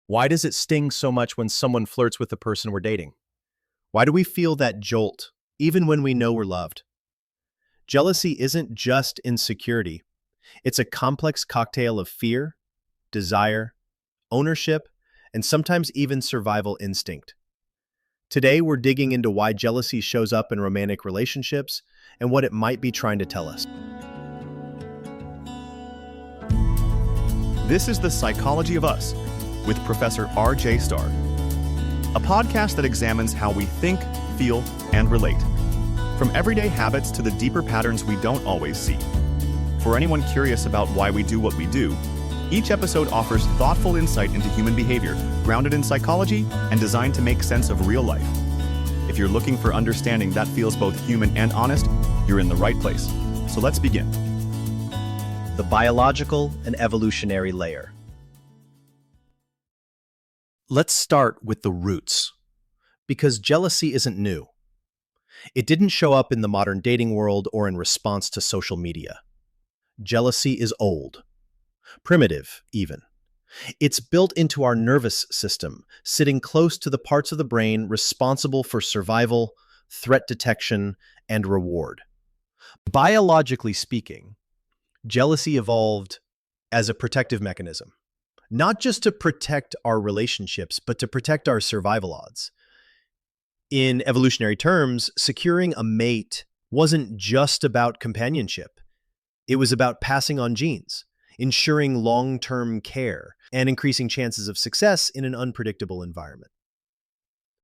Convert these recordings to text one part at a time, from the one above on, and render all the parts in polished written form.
Why does it sting so much when someone flirts with the person we're dating? Why do we feel that jolt, even when we know we're loved? Jealousy isn't just insecurity. It's a complex cocktail of fear, desire, ownership, and sometimes even survival instinct. Today, we're digging into why jealousy shows up in romantic relationships and what it might be trying to tell us. This is The Psychology of Us with Professor RJ Starr, a podcast that examines how we think, feel, and relate, from everyday habits to the deeper patterns we don't always see. For anyone curious about why we do what we do, each episode offers thoughtful insight into human behavior, grounded in psychology and designed to make sense of real life. If you're looking for understanding that feels both human and honest, you're in the right place. So let's begin. The biological and evolutionary layer. Let's start with the roots, because jealousy isn't new. It didn't show up in the modern dating world or in response to social media. Jealousy is old, primitive even. It's built into our nervous system, sitting close to the parts of the brain responsible for survival, threat detection, and reward. Biologically speaking, jealousy evolved as a protective mechanism, not just to protect our relationships, but to protect our survival odds. In evolutionary terms, securing a mate wasn't just about companionship. It was about passing on genes, ensuring long-term care, and increasing chances of success in an unpredictable environment.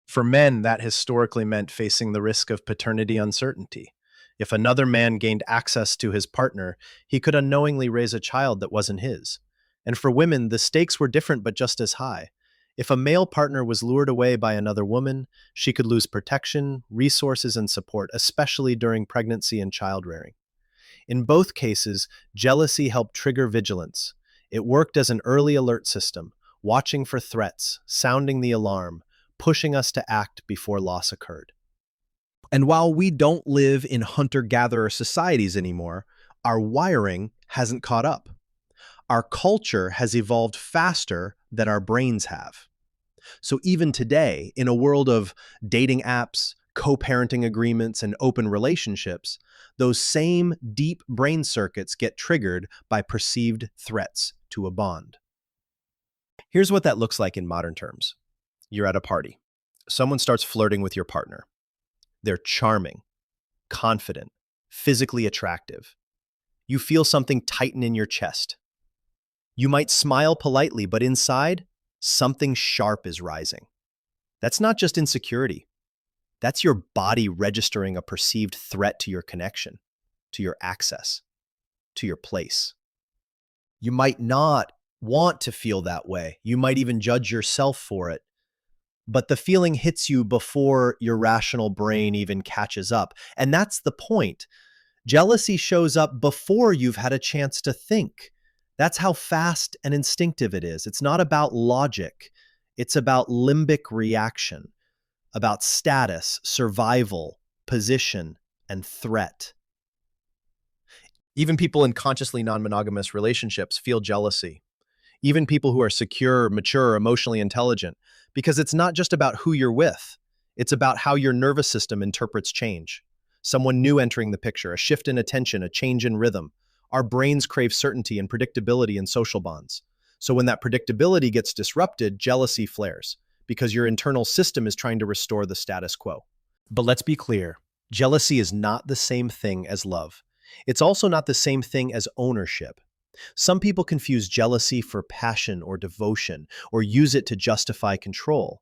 For men, that historically meant facing the risk of paternity uncertainty. If another man gained access to his partner, he could unknowingly raise a child that wasn't his. And for women, the stakes were different but just as high. If a male partner was lured away by another woman, she could lose protection, resources, and support, especially during pregnancy and child rearing. In both cases, jealousy helped trigger vigilance. It worked as an early alert system, watching for threats, sounding the alarm, pushing us to act before loss occurred. And while we don't live in hunter-gatherer societies anymore, our wiring hasn't caught up. Our culture has evolved faster than our brains have. So even today, in a world of dating apps, co-parenting agreements, and open relationships, those same deep brain circuits get triggered by perceived threats to a bond. Here's what that looks like in modern terms. You're at a party. Someone starts flirting with your partner. They're charming, confident, physically attractive. You feel something tighten in your chest. You might smile politely, but inside, something sharp is rising. That's not just insecurity. That's your body registering a perceived threat to your connection, to your access, to your place. You might not want to feel that way. You might even judge yourself for it. But the feeling hits you before your rational brain even catches up. And that's the point. Jealousy shows up before you've had a chance to think. That's how fast and instinctive it is. It's not about logic. It's about limbic reaction, about status, survival, position, and threat. Even people in consciously non-monogamous relationships feel jealousy. Even people who are secure, mature, emotionally intelligent, because it's not just about who you're with. It's about how your nervous system interprets change. Someone new entering the picture, a shift in attention, a change in rhythm. Our brains crave certainty and predictability in social bonds. So when that predictability gets disrupted, jealousy flares, because your internal system is trying to restore the status quo. But let's be clear, jealousy is not the same thing as love. It's also not the same thing as ownership. Some people confuse jealousy for passion or devotion, or use it to justify control.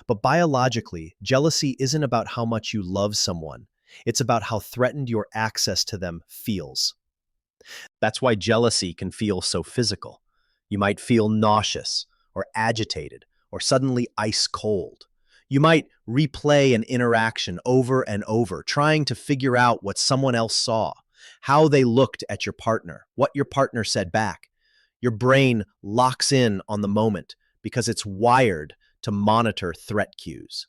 But biologically, jealousy isn't about how much you love someone. It's about how threatened your access to them feels. That's why jealousy can feel so physical. You might feel nauseous, or agitated, or suddenly ice cold. You might replay an interaction over and over, trying to figure out what someone else saw, how they looked at your partner, what your partner said back. Your brain locks in on the moment because it's wired to monitor threat cues.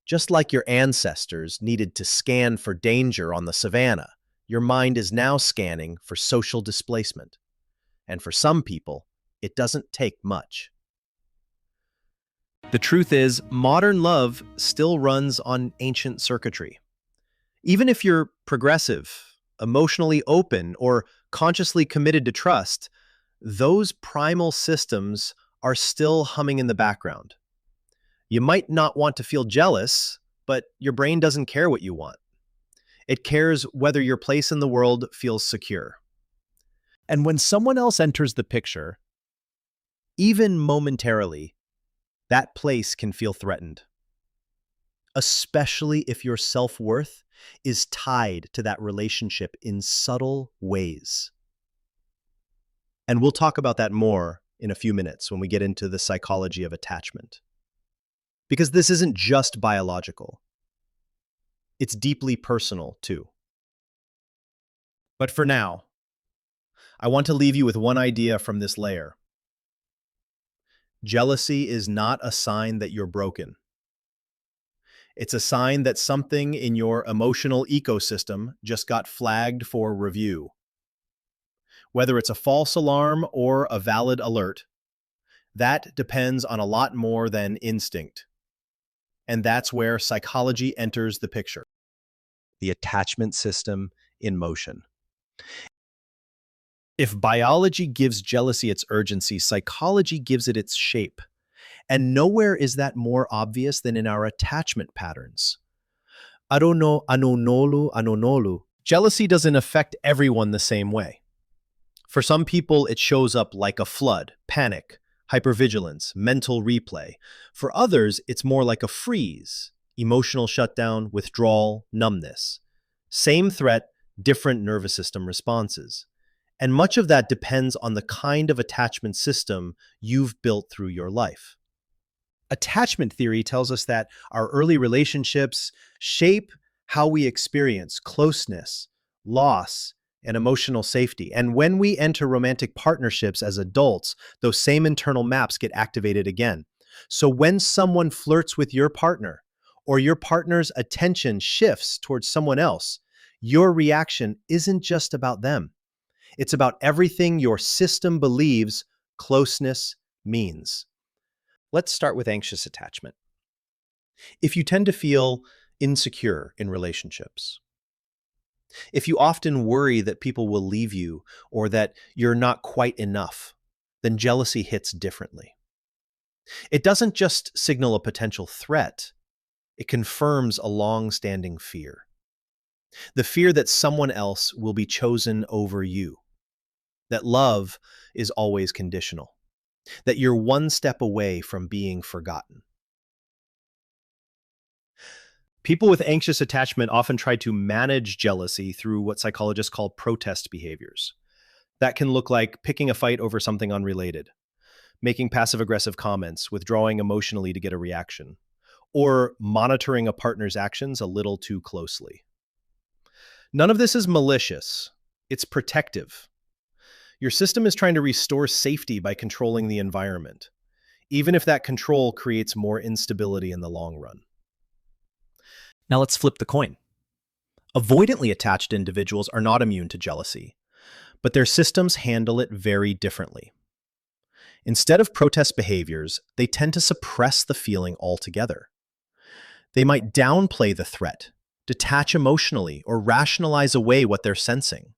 Just like your ancestors needed to scan for danger on the savannah, your mind is now scanning for social displacement. And for some people, it doesn't take much. The truth is, modern love still runs on ancient circuitry. Even if you're progressive, emotionally open, or consciously committed to trust, those primal systems are still humming in the background. You might not want to feel jealous, but your brain doesn't care what you want. It cares whether your place in the world feels secure. And when someone else enters the picture, even momentarily, that place can feel threatened, especially if your self-worth is tied to that relationship in subtle ways. And we'll talk about that more in a few minutes when we get into the psychology of attachment. Because this isn't just biological. It's deeply personal, too. But for now, I want to leave you with one idea from this layer. Jealousy is not a sign that you're broken. It's a sign that something in your emotional ecosystem just got flagged for review. Whether it's a false alarm or a valid alert, that depends on a lot more than instinct. And that's where psychology enters the picture. The attachment system in motion. If biology gives jealousy its urgency, psychology gives it its shape. And nowhere is that more obvious than in our attachment patterns. Arono, anonolu, anonolu. Jealousy doesn't affect everyone the same way. For some people, it shows up like a flood, panic, hypervigilance, mental replay. For others, it's more like a freeze, emotional shutdown, withdrawal, numbness. Same threat, different nervous system responses. And much of that depends on the kind of attachment system you've built through your life. Attachment theory tells us that our early relationships shape how we experience closeness, loss, and emotional safety. And when we enter romantic partnerships as adults, those same internal maps get activated again. So when someone flirts with your partner, or your partner's attention shifts towards someone else, your reaction isn't just about them. It's about everything your system believes closeness means. Let's start with anxious attachment. If you tend to feel insecure in relationships, if you often worry that people will leave you or that you're not quite enough, then jealousy hits differently. It doesn't just signal a potential threat, it confirms a long-standing fear. The fear that someone else will be chosen over you, that love is always conditional, that you're one step away from being forgotten. People with anxious attachment often try to manage jealousy through what psychologists call protest behaviors. That can look like picking a fight over something unrelated, making passive-aggressive comments, withdrawing emotionally to get a reaction, or monitoring a partner's actions a little too closely. None of this is malicious. It's protective. Your system is trying to restore safety by controlling the environment, even if that control creates more instability in the long run. Now let's flip the coin. Avoidantly attached individuals are not immune to jealousy, but their systems handle it very differently. Instead of protest behaviors, they tend to suppress the feeling altogether. They might downplay the threat, detach emotionally, or rationalize away what they're sensing.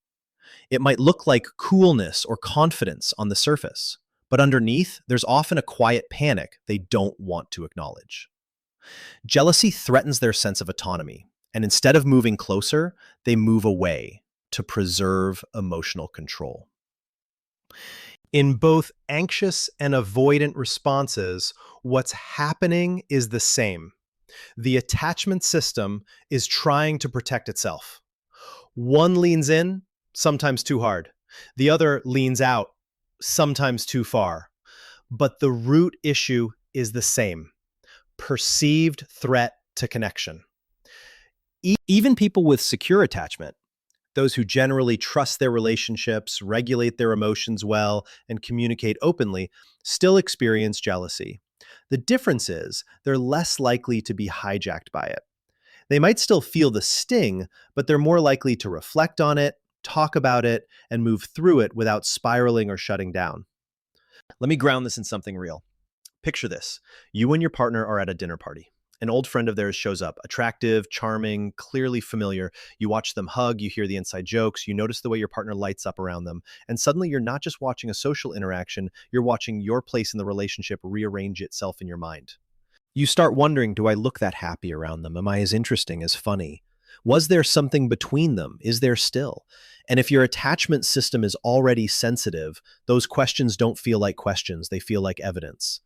It might look like coolness or confidence on the surface, but underneath, there's often a quiet panic they don't want to acknowledge. Jealousy threatens their sense of autonomy, and instead of moving closer, they move away to preserve emotional control. In both anxious and avoidant responses, what's happening is the same. The attachment system is trying to protect itself. One leans in, sometimes too hard. The other leans out, sometimes too far. But the root issue is the same: perceived threat to connection. Even people with secure attachment, those who generally trust their relationships, regulate their emotions well, and communicate openly, still experience jealousy. The difference is they're less likely to be hijacked by it. They might still feel the sting, but they're more likely to reflect on it, talk about it, and move through it without spiraling or shutting down. Let me ground this in something real. Picture this. You and your partner are at a dinner party. An old friend of theirs shows up, attractive, charming, clearly familiar. You watch them hug, you hear the inside jokes, you notice the way your partner lights up around them, and suddenly you're not just watching a social interaction, you're watching your place in the relationship rearrange itself in your mind. You start wondering, do I look that happy around them? Am I as interesting, as funny? Was there something between them? Is there still? And if your attachment system is already sensitive, those questions don't feel like questions, they feel like evidence.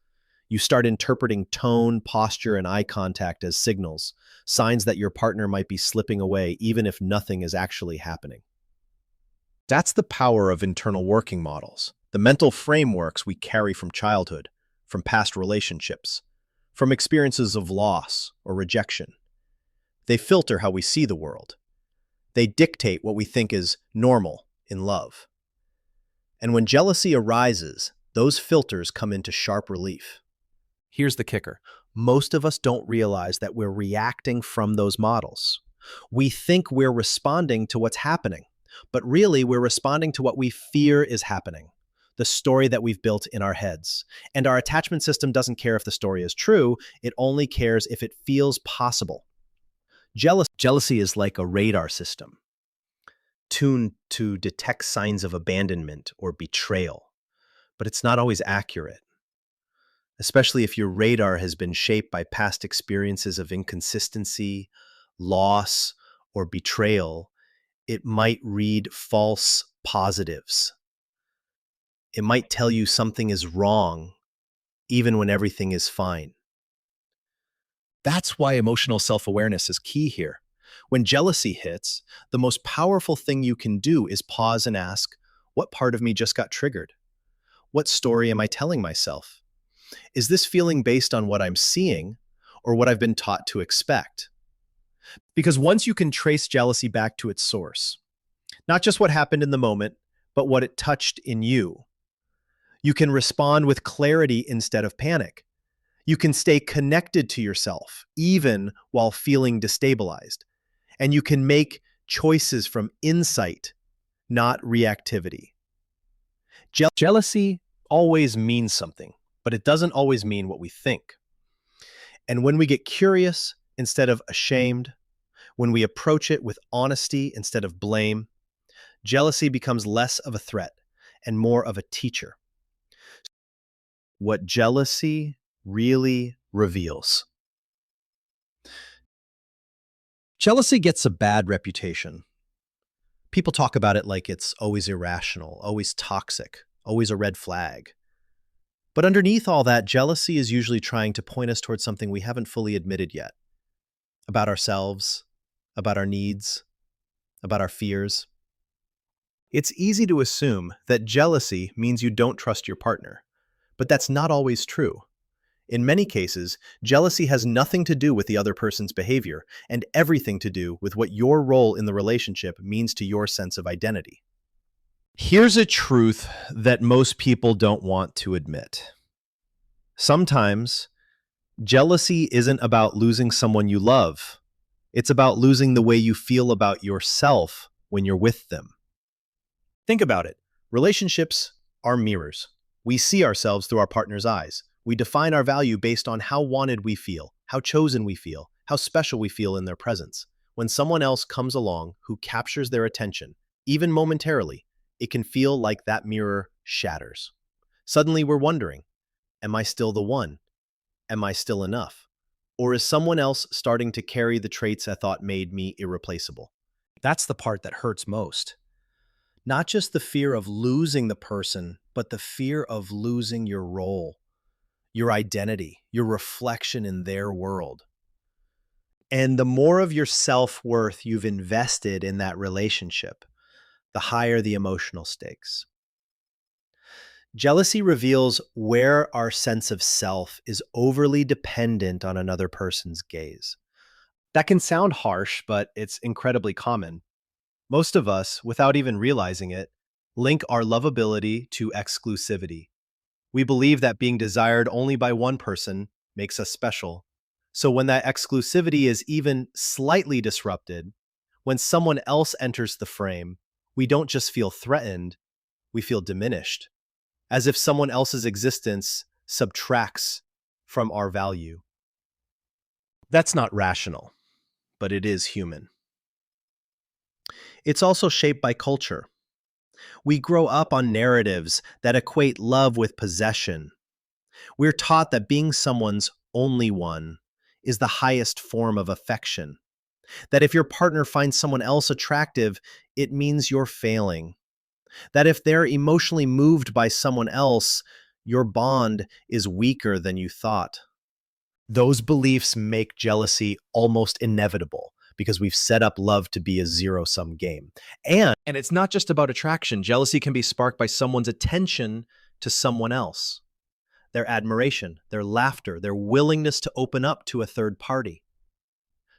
You start interpreting tone, posture, and eye contact as signals, signs that your partner might be slipping away even if nothing is actually happening. That's the power of internal working models, the mental frameworks we carry from childhood, from past relationships, from experiences of loss or rejection. They filter how we see the world. They dictate what we think is normal in love. And when jealousy arises, those filters come into sharp relief. Here's the kicker. Most of us don't realize that we're reacting from those models. We think we're responding to what's happening, but really we're responding to what we fear is happening, the story that we've built in our heads. And our attachment system doesn't care if the story is true, it only cares if it feels possible. Jealousy is like a radar system, tuned to detect signs of abandonment or betrayal, but it's not always accurate. Especially if your radar has been shaped by past experiences of inconsistency, loss, or betrayal, it might read false positives. It might tell you something is wrong, even when everything is fine. That's why emotional self-awareness is key here. When jealousy hits, the most powerful thing you can do is pause and ask, what part of me just got triggered? What story am I telling myself? Is this feeling based on what I'm seeing or what I've been taught to expect? Because once you can trace jealousy back to its source, not just what happened in the moment, but what it touched in you, you can respond with clarity instead of panic. You can stay connected to yourself, even while feeling destabilized. And you can make choices from insight, not reactivity. Jealousy always means something, but it doesn't always mean what we think. And when we get curious instead of ashamed, when we approach it with honesty instead of blame, jealousy becomes less of a threat and more of a teacher. What jealousy really reveals. Jealousy gets a bad reputation. People talk about it like it's always irrational, always toxic, always a red flag. But underneath all that, jealousy is usually trying to point us towards something we haven't fully admitted yet. About ourselves, about our needs, about our fears. It's easy to assume that jealousy means you don't trust your partner, but that's not always true. In many cases, jealousy has nothing to do with the other person's behavior and everything to do with what your role in the relationship means to your sense of identity. Here's a truth that most people don't want to admit. Sometimes, jealousy isn't about losing someone you love. It's about losing the way you feel about yourself when you're with them. Think about it. Relationships are mirrors. We see ourselves through our partner's eyes. We define our value based on how wanted we feel, how chosen we feel, how special we feel in their presence. When someone else comes along who captures their attention, even momentarily, it can feel like that mirror shatters. Suddenly we're wondering, am I still the one? Am I still enough? Or is someone else starting to carry the traits I thought made me irreplaceable? That's the part that hurts most. Not just the fear of losing the person, but the fear of losing your role, your identity, your reflection in their world. And the more of your self-worth you've invested in that relationship, the higher the emotional stakes. Jealousy reveals where our sense of self is overly dependent on another person's gaze. That can sound harsh, but it's incredibly common. Most of us, without even realizing it, link our lovability to exclusivity. We believe that being desired only by one person makes us special. So when that exclusivity is even slightly disrupted, when someone else enters the frame, we don't just feel threatened, we feel diminished, as if someone else's existence subtracts from our value. That's not rational, but it is human. It's also shaped by culture. We grow up on narratives that equate love with possession. We're taught that being someone's only one is the highest form of affection. That if your partner finds someone else attractive, it means you're failing. That if they're emotionally moved by someone else, your bond is weaker than you thought. Those beliefs make jealousy almost inevitable because we've set up love to be a zero-sum game. And it's not just about attraction. Jealousy can be sparked by someone's attention to someone else, their admiration, their laughter, their willingness to open up to a third party.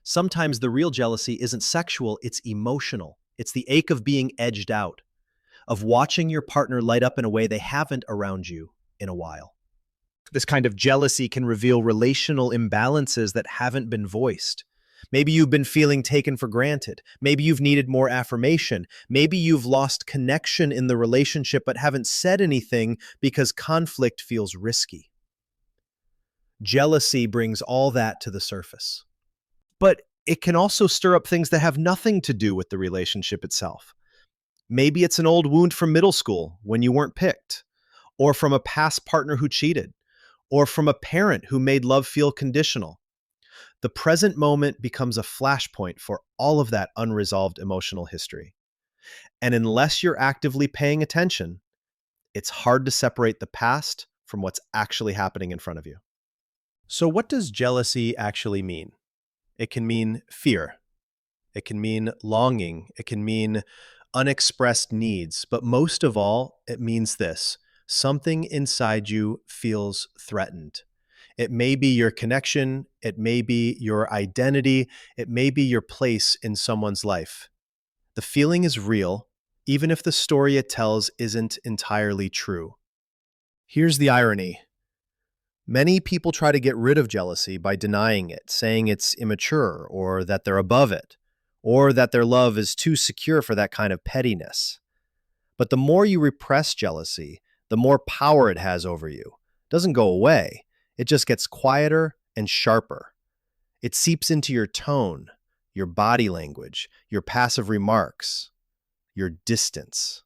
Sometimes the real jealousy isn't sexual, it's emotional. It's the ache of being edged out, of watching your partner light up in a way they haven't around you in a while. This kind of jealousy can reveal relational imbalances that haven't been voiced. Maybe you've been feeling taken for granted. Maybe you've needed more affirmation. Maybe you've lost connection in the relationship but haven't said anything because conflict feels risky. Jealousy brings all that to the surface. But it can also stir up things that have nothing to do with the relationship itself. Maybe it's an old wound from middle school when you weren't picked, or from a past partner who cheated, or from a parent who made love feel conditional. The present moment becomes a flashpoint for all of that unresolved emotional history. And unless you're actively paying attention, it's hard to separate the past from what's actually happening in front of you. So what does jealousy actually mean? It can mean fear. It can mean longing. It can mean unexpressed needs. But most of all, it means this: something inside you feels threatened. It may be your connection. It may be your identity. It may be your place in someone's life. The feeling is real, even if the story it tells isn't entirely true. Here's the irony. Many people try to get rid of jealousy by denying it, saying it's immature, or that they're above it, or that their love is too secure for that kind of pettiness. But the more you repress jealousy, the more power it has over you. It doesn't go away. It just gets quieter and sharper. It seeps into your tone, your body language, your passive remarks, your distance.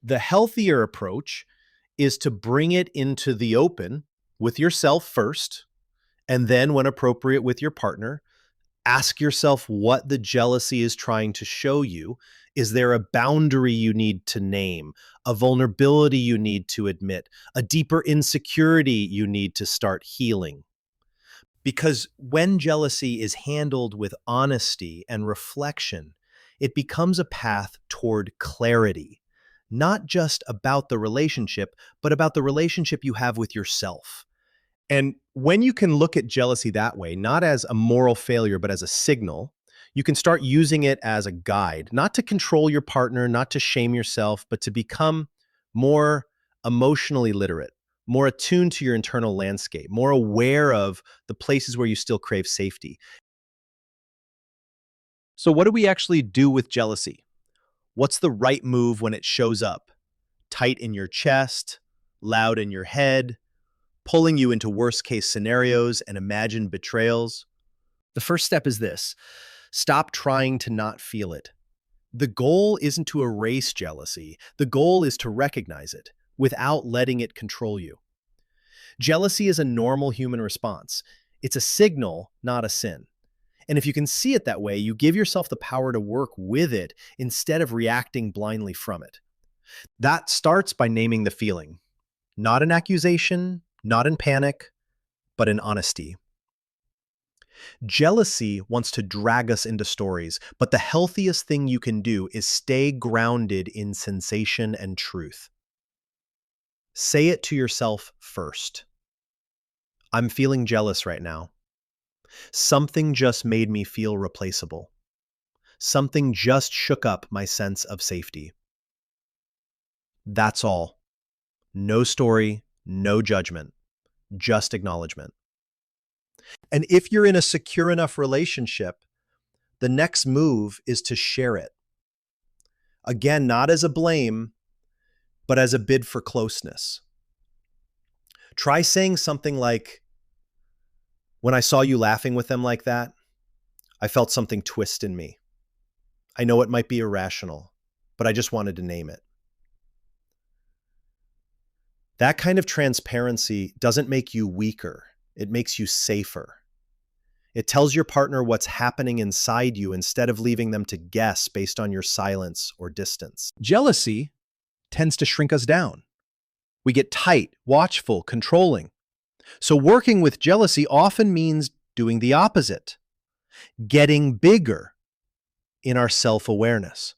The healthier approach is to bring it into the open with yourself first, and then, when appropriate, with your partner. Ask yourself what the jealousy is trying to show you. Is there a boundary you need to name, a vulnerability you need to admit, a deeper insecurity you need to start healing? Because when jealousy is handled with honesty and reflection, it becomes a path toward clarity, not just about the relationship, but about the relationship you have with yourself. And when you can look at jealousy that way, not as a moral failure, but as a signal, you can start using it as a guide, not to control your partner, not to shame yourself, but to become more emotionally literate, more attuned to your internal landscape, more aware of the places where you still crave safety. So what do we actually do with jealousy? What's the right move when it shows up? Tight in your chest, loud in your head, pulling you into worst-case scenarios and imagined betrayals? The first step is this: stop trying to not feel it. The goal isn't to erase jealousy. The goal is to recognize it without letting it control you. Jealousy is a normal human response. It's a signal, not a sin. And if you can see it that way, you give yourself the power to work with it instead of reacting blindly from it. That starts by naming the feeling. Not in accusation, not in panic, but in honesty. Jealousy wants to drag us into stories, but the healthiest thing you can do is stay grounded in sensation and truth. Say it to yourself first. I'm feeling jealous right now. Something just made me feel replaceable. Something just shook up my sense of safety. That's all. No story, no judgment, just acknowledgement. And if you're in a secure enough relationship, the next move is to share it. Again, not as a blame, but as a bid for closeness. Try saying something like, "When I saw you laughing with them like that, I felt something twist in me. I know it might be irrational, but I just wanted to name it." That kind of transparency doesn't make you weaker. It makes you safer. It tells your partner what's happening inside you instead of leaving them to guess based on your silence or distance. Jealousy tends to shrink us down. We get tight, watchful, controlling. So working with jealousy often means doing the opposite, getting bigger in our self-awareness,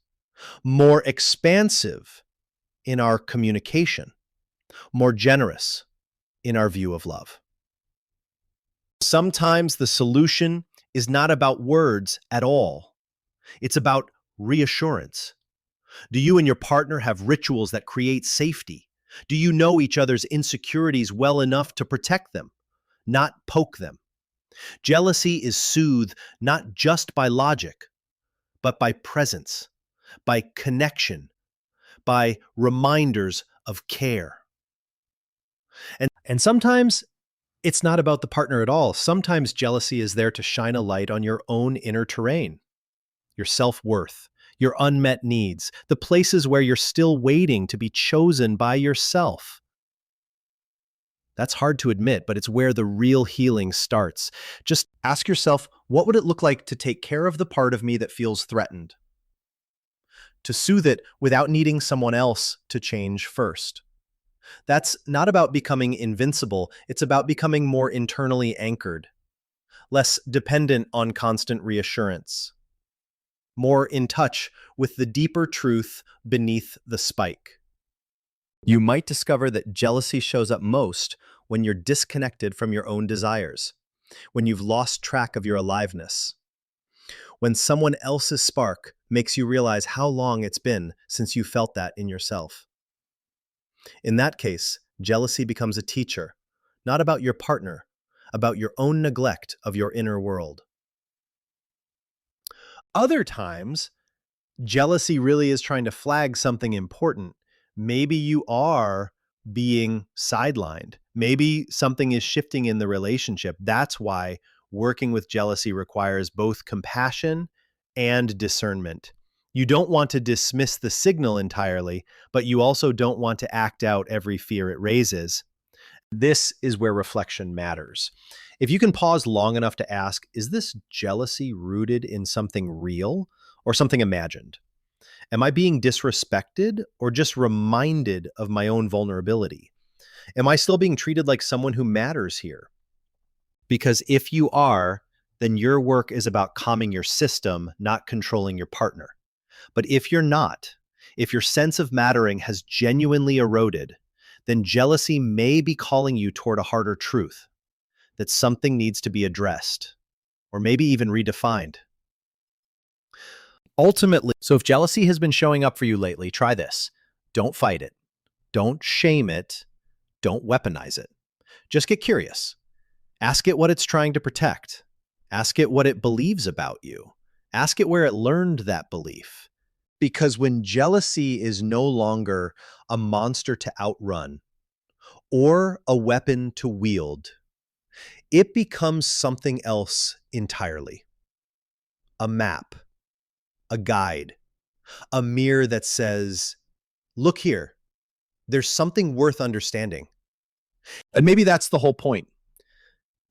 more expansive in our communication, more generous in our view of love. Sometimes the solution is not about words at all. It's about reassurance. Do you and your partner have rituals that create safety? Do you know each other's insecurities well enough to protect them, not poke them? Jealousy is soothed not just by logic, but by presence, by connection, by reminders of care. And sometimes it's not about the partner at all. Sometimes jealousy is there to shine a light on your own inner terrain, your self-worth, your unmet needs, the places where you're still waiting to be chosen by yourself. That's hard to admit, but it's where the real healing starts. Just ask yourself, what would it look like to take care of the part of me that feels threatened? To soothe it without needing someone else to change first. That's not about becoming invincible. It's about becoming more internally anchored, less dependent on constant reassurance, more in touch with the deeper truth beneath the spike. You might discover that jealousy shows up most when you're disconnected from your own desires, when you've lost track of your aliveness, when someone else's spark makes you realize how long it's been since you felt that in yourself. In that case, jealousy becomes a teacher, not about your partner, about your own neglect of your inner world. Other times, jealousy really is trying to flag something important. Maybe you are being sidelined. Maybe something is shifting in the relationship. That's why working with jealousy requires both compassion and discernment. You don't want to dismiss the signal entirely, but you also don't want to act out every fear it raises. This is where reflection matters. If you can pause long enough to ask, is this jealousy rooted in something real or something imagined? Am I being disrespected or just reminded of my own vulnerability? Am I still being treated like someone who matters here? Because if you are, then your work is about calming your system, not controlling your partner. But if you're not, if your sense of mattering has genuinely eroded, then jealousy may be calling you toward a harder truth, that something needs to be addressed, or maybe even redefined. Ultimately, so if jealousy has been showing up for you lately, try this. Don't fight it. Don't shame it. Don't weaponize it. Just get curious. Ask it what it's trying to protect. Ask it what it believes about you. Ask it where it learned that belief. Because when jealousy is no longer a monster to outrun or a weapon to wield, it becomes something else entirely. A map, a guide, a mirror that says, look here, there's something worth understanding. And maybe that's the whole point.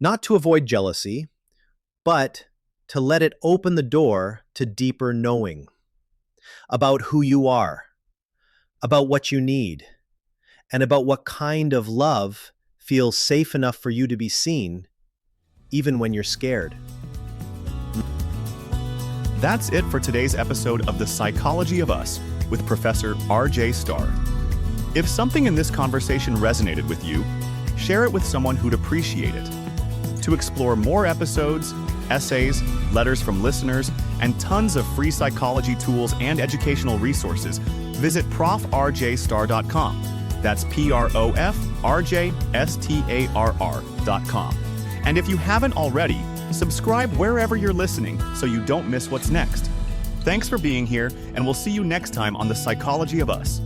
Not to avoid jealousy, but to let it open the door to deeper knowing about who you are, about what you need, and about what kind of love feels safe enough for you to be seen, even when you're scared. That's it for today's episode of The Psychology of Us with Professor RJ Starr. If something in this conversation resonated with you, share it with someone who'd appreciate it. To explore more episodes, essays, letters from listeners, and tons of free psychology tools and educational resources, visit profrjstarr.com. That's profrjstarr.com. And if you haven't already, subscribe wherever you're listening so you don't miss what's next. Thanks for being here, and we'll see you next time on The Psychology of Us.